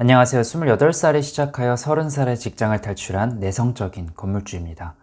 안녕하세요. 28살에 시작하여 30살에 직장을 탈출한 내성적인 건물주입니다.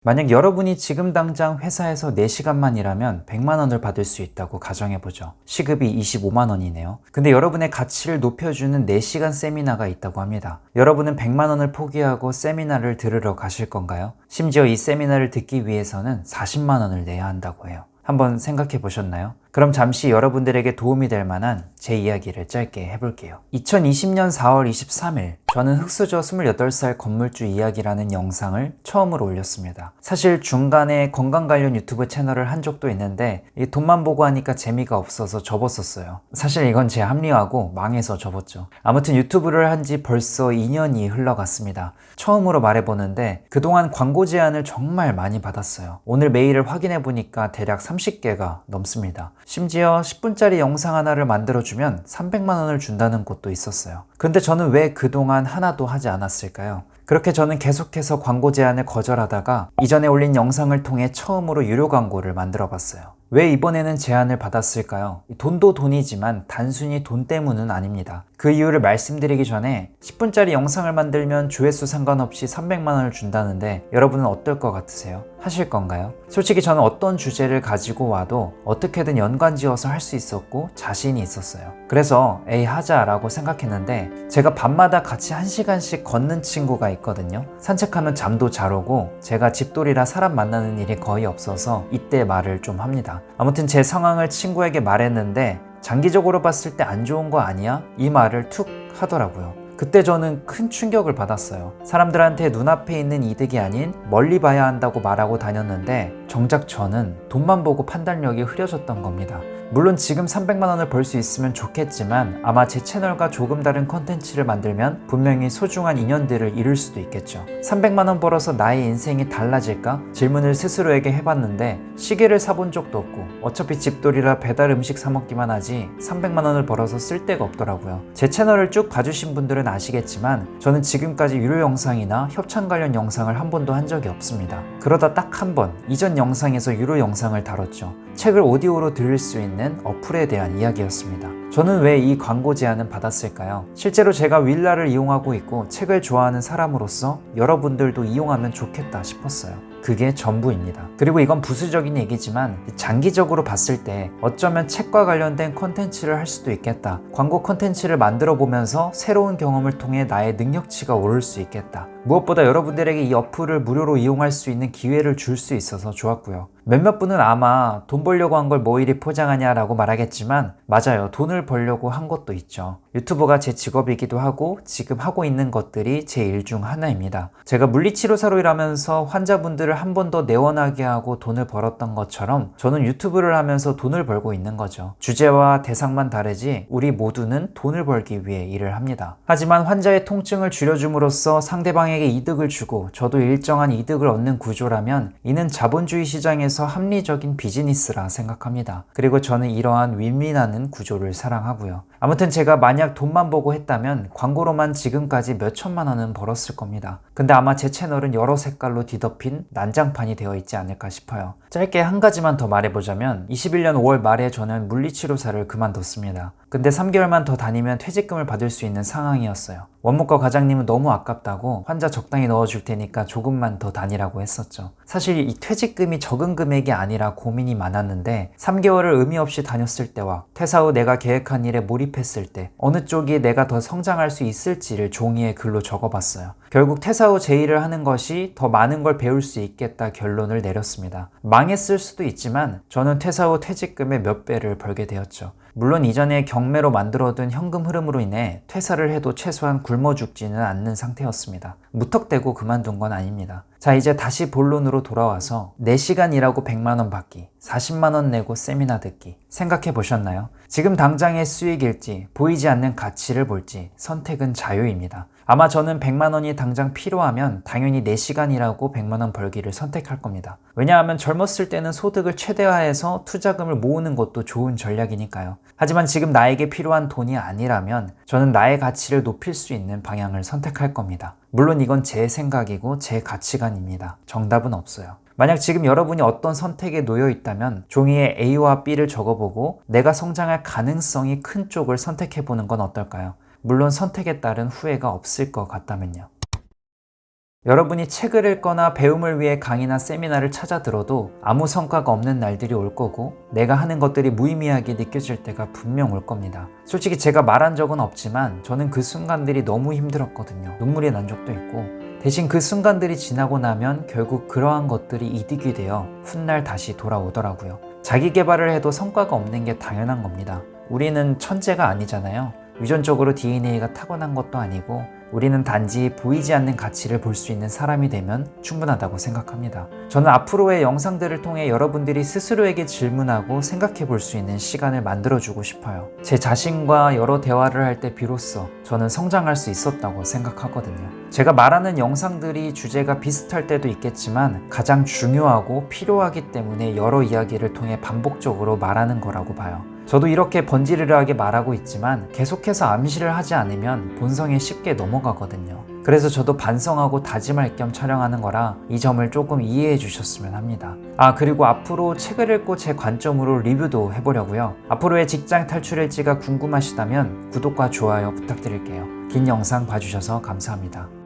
만약 여러분이 지금 당장 회사에서 4시간만 일하면 100만원을 받을 수 있다고 가정해보죠. 시급이 25만원이네요. 근데 여러분의 가치를 높여주는 4시간 세미나가 있다고 합니다. 여러분은 100만원을 포기하고 세미나를 들으러 가실 건가요? 심지어 이 세미나를 듣기 위해서는 40만원을 내야 한다고 해요. 한번 생각해 보셨나요? 그럼 잠시 여러분들에게 도움이 될 만한 제 이야기를 짧게 해볼게요. 2020년 4월 23일 저는 흑수저 28살 건물주 이야기라는 영상을 처음으로 올렸습니다. 사실 중간에 건강 관련 유튜브 채널을 한 적도 있는데 이 돈만 보고 하니까 재미가 없어서 접었었어요. 사실 이건 제 합리화고 망해서 접었죠. 아무튼 유튜브를 한 지 벌써 2년이 흘러갔습니다. 처음으로 말해보는데 그동안 광고 제안을 정말 많이 받았어요. 오늘 메일을 확인해 보니까 대략 30개가 넘습니다. 심지어 10분짜리 영상 하나를 만들어주면 300만원을 준다는 곳도 있었어요. 그런데 저는 왜 그동안 하나도 하지 않았을까요? 그렇게 저는 계속해서 광고 제안을 거절하다가 이전에 올린 영상을 통해 처음으로 유료 광고를 만들어 봤어요. 왜 이번에는 제안을 받았을까요? 돈도 돈이지만 단순히 돈 때문은 아닙니다. 그 이유를 말씀드리기 전에 10분짜리 영상을 만들면 조회수 상관없이 300만원을 준다는데 여러분은 어떨 것 같으세요? 하실 건가요? 솔직히 저는 어떤 주제를 가지고 와도 어떻게든 연관지어서 할 수 있었고 자신이 있었어요. 그래서 에이 하자라고 생각했는데 제가 밤마다 같이 1시간씩 걷는 친구가 있거든요. 산책하면 잠도 잘 오고 제가 집돌이라 사람 만나는 일이 거의 없어서 이때 말을 좀 합니다. 아무튼 제 상황을 친구에게 말했는데 장기적으로 봤을 때 안 좋은 거 아니야? 이 말을 툭 하더라고요. 그때 저는 큰 충격을 받았어요. 사람들한테 눈앞에 있는 이득이 아닌 멀리 봐야 한다고 말하고 다녔는데 정작 저는 돈만 보고 판단력이 흐려졌던 겁니다. 물론 지금 300만원을 벌 수 있으면 좋겠지만 아마 제 채널과 조금 다른 컨텐츠를 만들면 분명히 소중한 인연들을 이룰 수도 있겠죠. 300만원 벌어서 나의 인생이 달라질까? 질문을 스스로에게 해봤는데 시계를 사본 적도 없고 어차피 집돌이라 배달 음식 사 먹기만 하지 300만원을 벌어서 쓸 데가 없더라고요. 제 채널을 쭉 봐주신 분들은 아시겠지만 저는 지금까지 유료 영상이나 협찬 관련 영상을 한 번도 한 적이 없습니다. 그러다 딱 한 번 이전 영상에서 유료 영상을 다뤘죠. 책을 오디오로 들을 수 있는 어플에 대한 이야기였습니다. 저는 왜 이 광고 제안을 받았을까요? 실제로 제가 윌라를 이용하고 있고 책을 좋아하는 사람으로서 여러분들도 이용하면 좋겠다 싶었어요. 그게 전부입니다. 그리고 이건 부수적인 얘기지만 장기적으로 봤을 때 어쩌면 책과 관련된 콘텐츠를 할 수도 있겠다. 광고 콘텐츠를 만들어 보면서 새로운 경험을 통해 나의 능력치가 오를 수 있겠다. 무엇보다 여러분들에게 이 어플을 무료로 이용할 수 있는 기회를 줄 수 있어서 좋았고요. 몇몇 분은 아마 돈 벌려고 한 걸 뭐 이리 포장하냐라고 말하겠지만 맞아요. 돈을 벌려고 한 것도 있죠. 유튜버가 제 직업이기도 하고 지금 하고 있는 것들이 제 일 중 하나입니다. 제가 물리치료사로 일하면서 환자분들을 한 번 더 내원하게 하고 돈을 벌었던 것처럼 저는 유튜브를 하면서 돈을 벌고 있는 거죠. 주제와 대상만 다르지 우리 모두는 돈을 벌기 위해 일을 합니다. 하지만 환자의 통증을 줄여줌으로써 상대방에게 이득을 주고 저도 일정한 이득을 얻는 구조라면 이는 자본주의 시장에서 합리적인 비즈니스라 생각합니다. 그리고 저는 이러한 윈윈하는 구조를 사랑하고요. 아무튼 제가 만약 돈만 보고 했다면 광고로만 지금까지 몇 천만 원은 벌었을 겁니다. 근데 아마 제 채널은 여러 색깔로 뒤덮인 난장판이 되어 있지 않을까 싶어요. 짧게 한 가지만 더 말해보자면 21년 5월 말에 저는 물리치료사를 그만뒀습니다. 근데 3개월만 더 다니면 퇴직금을 받을 수 있는 상황이었어요. 원무과 과장님은 너무 아깝다고 환자 적당히 넣어줄 테니까 조금만 더 다니라고 했었죠. 사실 이 퇴직금이 적은 금액이 아니라 고민이 많았는데 3개월을 의미 없이 다녔을 때와 퇴사 후 내가 계획한 일에 몰입했을 때 어느 쪽이 내가 더 성장할 수 있을지를 종이에 글로 적어봤어요. 결국 퇴사 후 제 일을 하는 것이 더 많은 걸 배울 수 있겠다 결론을 내렸습니다. 망했을 수도 있지만 저는 퇴사 후 퇴직금의 몇 배를 벌게 되었죠. 물론 이전에 경매로 만들어둔 현금 흐름으로 인해 퇴사를 해도 최소한 굶어 죽지는 않는 상태였습니다. 무턱대고 그만둔 건 아닙니다. 자, 이제 다시 본론으로 돌아와서 4시간 일하고 100만원 받기, 40만원 내고 세미나 듣기 생각해 보셨나요? 지금 당장의 수익일지 보이지 않는 가치를 볼지 선택은 자유입니다. 아마 저는 100만원이 당장 필요하면 당연히 4시간 일하고 100만원 벌기를 선택할 겁니다. 왜냐하면 젊었을 때는 소득을 최대화해서 투자금을 모으는 것도 좋은 전략이니까요. 하지만 지금 나에게 필요한 돈이 아니라면 저는 나의 가치를 높일 수 있는 방향을 선택할 겁니다. 물론 이건 제 생각이고 제 가치관입니다. 정답은 없어요. 만약 지금 여러분이 어떤 선택에 놓여 있다면 종이에 A와 B를 적어보고 내가 성장할 가능성이 큰 쪽을 선택해보는 건 어떨까요? 물론 선택에 따른 후회가 없을 것 같다면요. 여러분이 책을 읽거나 배움을 위해 강의나 세미나를 찾아 들어도 아무 성과가 없는 날들이 올 거고 내가 하는 것들이 무의미하게 느껴질 때가 분명 올 겁니다. 솔직히 제가 말한 적은 없지만 저는 그 순간들이 너무 힘들었거든요. 눈물이 난 적도 있고 대신 그 순간들이 지나고 나면 결국 그러한 것들이 이득이 되어 훗날 다시 돌아오더라고요. 자기 개발을 해도 성과가 없는 게 당연한 겁니다. 우리는 천재가 아니잖아요. 유전적으로 DNA가 타고난 것도 아니고 우리는 단지 보이지 않는 가치를 볼 수 있는 사람이 되면 충분하다고 생각합니다. 저는 앞으로의 영상들을 통해 여러분들이 스스로에게 질문하고 생각해 볼 수 있는 시간을 만들어주고 싶어요. 제 자신과 여러 대화를 할 때 비로소 저는 성장할 수 있었다고 생각하거든요. 제가 말하는 영상들이 주제가 비슷할 때도 있겠지만 가장 중요하고 필요하기 때문에 여러 이야기를 통해 반복적으로 말하는 거라고 봐요. 저도 이렇게 번지르르하게 말하고 있지만 계속해서 암시를 하지 않으면 본성에 쉽게 넘어가거든요. 그래서 저도 반성하고 다짐할 겸 촬영하는 거라 이 점을 조금 이해해 주셨으면 합니다. 그리고 앞으로 책을 읽고 제 관점으로 리뷰도 해보려고요. 앞으로의 직장 탈출일지가 궁금하시다면 구독과 좋아요 부탁드릴게요. 긴 영상 봐주셔서 감사합니다.